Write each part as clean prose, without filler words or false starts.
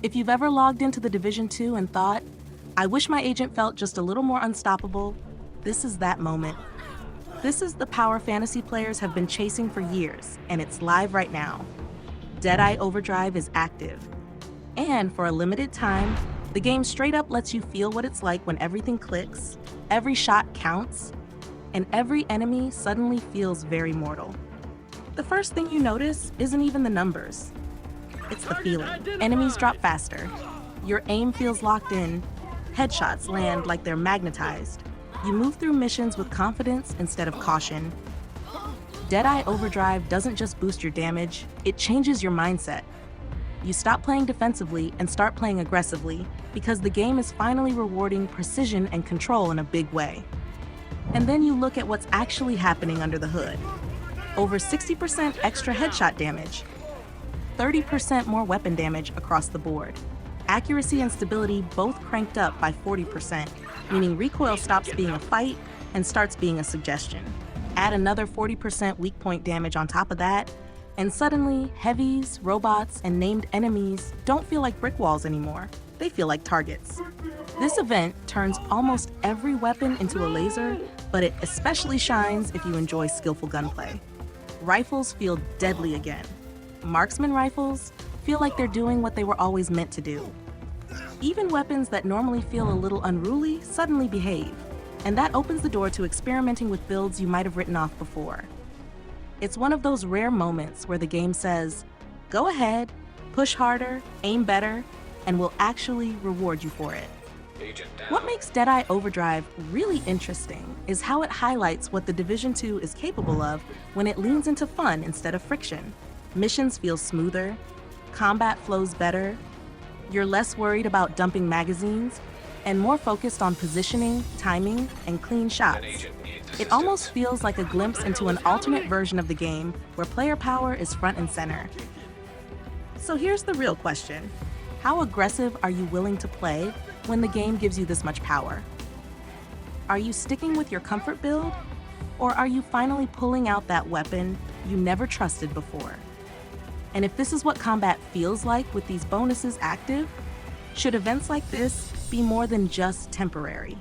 If you've ever logged into the Division 2 and thought, I wish my agent felt just a little more unstoppable, this is that moment. This is the power fantasy players have been chasing for years, and it's live right now. Deadeye Overdrive is active. And for a limited time, the game straight up lets you feel what it's like when everything clicks, every shot counts, and every enemy suddenly feels very mortal. The first thing you notice isn't even the numbers. It's the feeling. Enemies drop faster. Your aim feels locked in. Headshots land like they're magnetized. You move through missions with confidence instead of caution. Deadeye Overdrive doesn't just boost your damage, it changes your mindset. You stop playing defensively and start playing aggressively because the game is finally rewarding precision and control in a big way. And then you look at what's actually happening under the hood. Over 60% extra headshot damage, 30% more weapon damage across the board. Accuracy and stability both cranked up by 40%, meaning recoil stops being a fight and starts being a suggestion. Add another 40% weak point damage on top of that, and suddenly, heavies, robots, and named enemies don't feel like brick walls anymore. They feel like targets. This event turns almost every weapon into a laser, but it especially shines if you enjoy skillful gunplay. Rifles feel deadly again. Marksman rifles feel like they're doing what they were always meant to do. Even weapons that normally feel a little unruly suddenly behave, and that opens the door to experimenting with builds you might have written off before. It's one of those rare moments where the game says, go ahead, push harder, aim better, and we'll actually reward you for it. What makes Deadeye Overdrive really interesting is how it highlights what the Division 2 is capable of when it leans into fun instead of friction. Missions feel smoother, combat flows better, you're less worried about dumping magazines, and more focused on positioning, timing, and clean shots. It almost feels like a glimpse into an alternate version of the game where player power is front and center. So here's the real question. How aggressive are you willing to play when the game gives you this much power? Are you sticking with your comfort build? Or are you finally pulling out that weapon you never trusted before? And if this is what combat feels like with these bonuses active, should events like this be more than just temporary?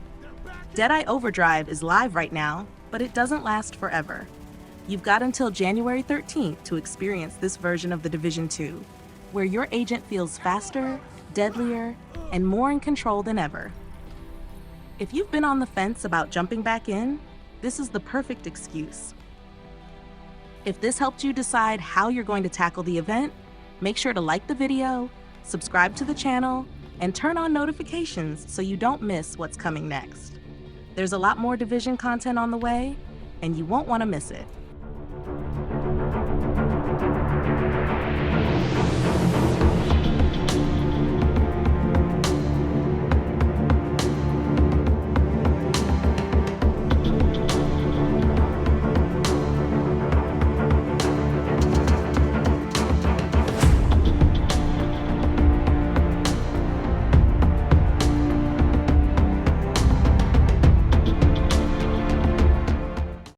Deadeye Overdrive is live right now, but it doesn't last forever. You've got until January 13th to experience this version of the Division 2, where your agent feels faster, deadlier, and more in control than ever. If you've been on the fence about jumping back in, this is the perfect excuse. If this helped you decide how you're going to tackle the event, make sure to like the video, subscribe to the channel, and turn on notifications so you don't miss what's coming next. There's a lot more Division content on the way, and you won't want to miss it.